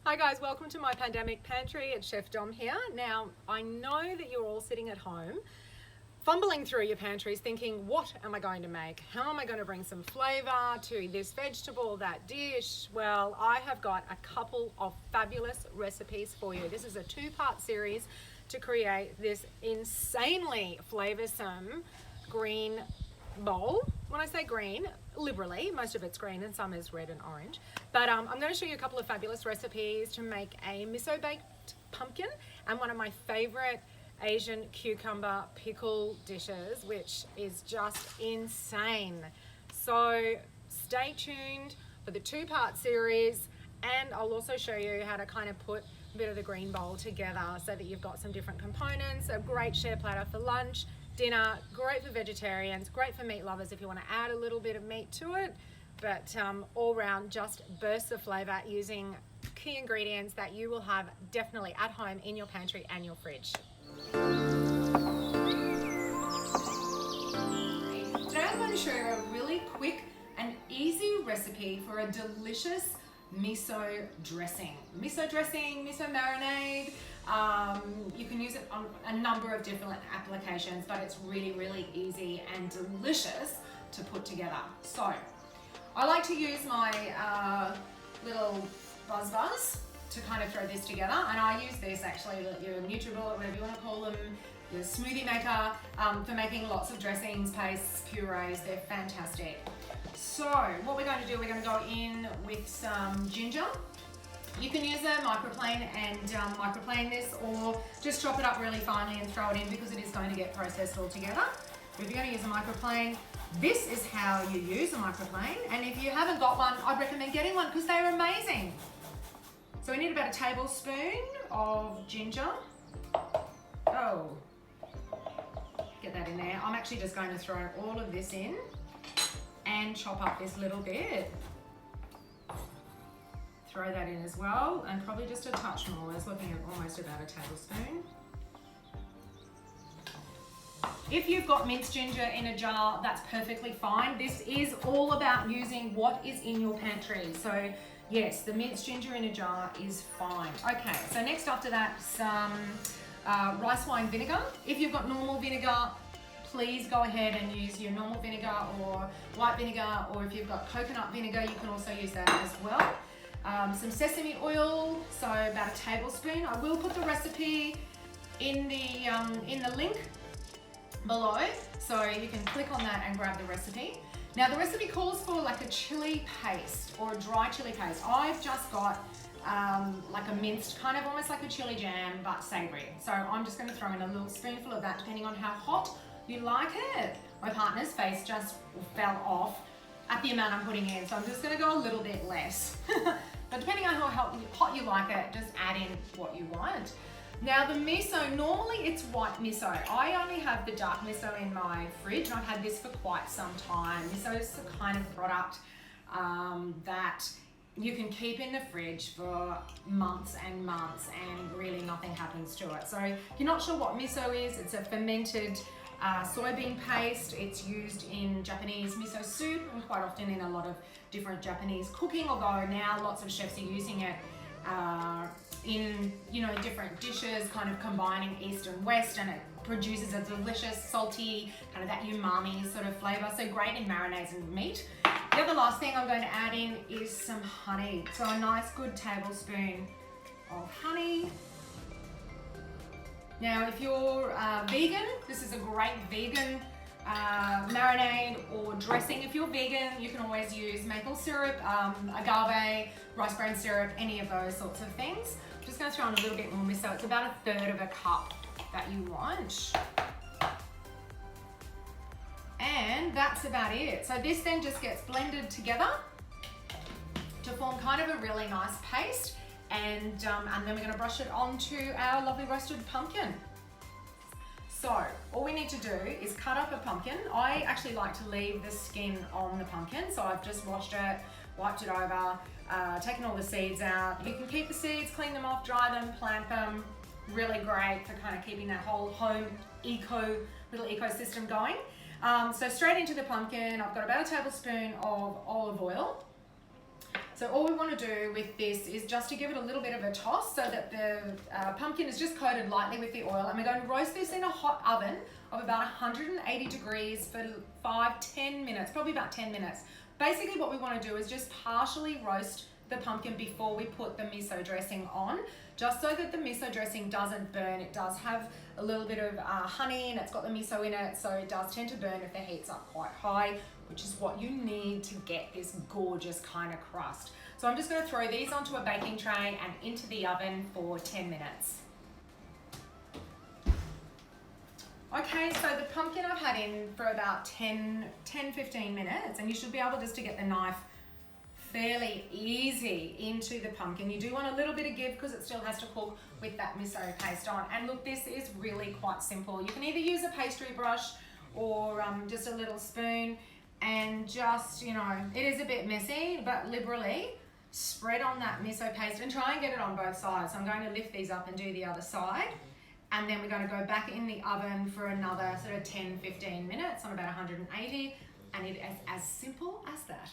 Hi guys, welcome to my pandemic pantry. It's Chef Dom here. Now, I know that you're all sitting at home, fumbling through your pantries thinking, what am I going to make? How am I going to bring some flavor to this vegetable, that dish? Well, I have got a couple of fabulous recipes for you. This is a two-part series to create this insanely flavorsome green bowl. When I say green, liberally, most of it's green and some is red and orange. But I'm going to show you a couple of fabulous recipes to make a miso baked pumpkin and one of my favorite Asian cucumber pickle dishes, which is just insane. So stay tuned for the two-part series, and I'll also show you how to kind of put a bit of the green bowl together so that you've got some different components. A great share platter for lunch, dinner, great for vegetarians, great for meat lovers if you want to add a little bit of meat to it, but all round just bursts of flavor using key ingredients that you will have definitely at home in your pantry and your fridge. Today I'm going to show you a really quick and easy recipe for a delicious miso dressing. Miso dressing, miso marinade. You can use it on a number of different applications, but it's really, really easy and delicious to put together. So I like to use my little buzz to kind of throw this together, and I use this actually, your Nutribullet, whatever you want to call them, your smoothie maker, for making lots of dressings, pastes, purees. They're fantastic. So what we're going to do, we're going to go in with some ginger. You can use a microplane and microplane this, or just chop it up really finely and throw it in because it is going to get processed all together. But if you're going to use a microplane, this is how you use a microplane. And if you haven't got one, I'd recommend getting one because they're amazing. So we need about a tablespoon of ginger. Oh, get that in there. I'm actually just going to throw all of this in and chop up this little bit. Throw that in as well, and probably just a touch more. I was looking at almost about a tablespoon. If you've got minced ginger in a jar, that's perfectly fine. This is all about using what is in your pantry. So yes, the minced ginger in a jar is fine. Okay, so next after that, some rice wine vinegar. If you've got normal vinegar, please go ahead and use your normal vinegar or white vinegar, or if you've got coconut vinegar, you can also use that as well. Some sesame oil, so about a tablespoon. I will put the recipe in the link below, so you can click on that and grab the recipe. Now the recipe calls for like a chili paste or a dry chili paste. I've just got like a minced, kind of almost like a chili jam, but savory. So I'm just going to throw in a little spoonful of that, depending on how hot you like it. My partner's face just fell off at the amount I'm putting in, so I'm just going to go a little bit less. But depending on how hot you like it, just add in what you want. Now the miso, normally it's white miso. I only have the dark miso in my fridge, and I've had this for quite some time. Miso is the kind of product that you can keep in the fridge for months and months and really nothing happens to it. So if you're not sure what miso is, it's a fermented soybean paste. It's used in Japanese miso soup and quite often in a lot of different Japanese cooking, although now lots of chefs are using it in different dishes, kind of combining east and west, and it produces a delicious salty kind of that umami sort of flavor, so great in marinades and meat. The other last thing I'm going to add in is some honey, so a nice good tablespoon of honey. Now if you're vegan, this is a great vegan marinade or dressing. If you're vegan, you can always use maple syrup, agave, rice bran syrup, any of those sorts of things. I'm just going to throw in a little bit more miso. It's about 1/3 of a cup that you want. And that's about it. So this then just gets blended together to form kind of a really nice paste. And then we're going to brush it onto our lovely roasted pumpkin. So all we need to do is cut up a pumpkin. I actually like to leave the skin on the pumpkin, so I've just washed it, wiped it over, taken all the seeds out. You can keep the seeds, clean them off, dry them, plant them. Really great for kind of keeping that whole home little ecosystem going. So straight into the pumpkin, I've got about a tablespoon of olive oil. So all we want to do with this is just to give it a little bit of a toss so that the pumpkin is just coated lightly with the oil, and we're going to roast this in a hot oven of about 180 degrees for 5-10 minutes, probably about 10 minutes. Basically what we want to do is just partially roast the pumpkin before we put the miso dressing on, just so that the miso dressing doesn't burn. It does have a little bit of honey and it's got the miso in it, so it does tend to burn if the heat's up quite high, which is what you need to get this gorgeous kind of crust. So I'm just going to throw these onto a baking tray and into the oven for 10 minutes. Okay, so the pumpkin I've had in for about 10-15 minutes, and you should be able just to get the knife fairly easy into the pumpkin. You do want a little bit of give because it still has to cook with that miso paste on. And look, this is really quite simple. You can either use a pastry brush or just a little spoon, and just, you know, it is a bit messy, but liberally spread on that miso paste and try and get it on both sides. So I'm going to lift these up and do the other side. And then we're going to go back in the oven for another sort of 10-15 minutes on about 180, and it is as simple as that.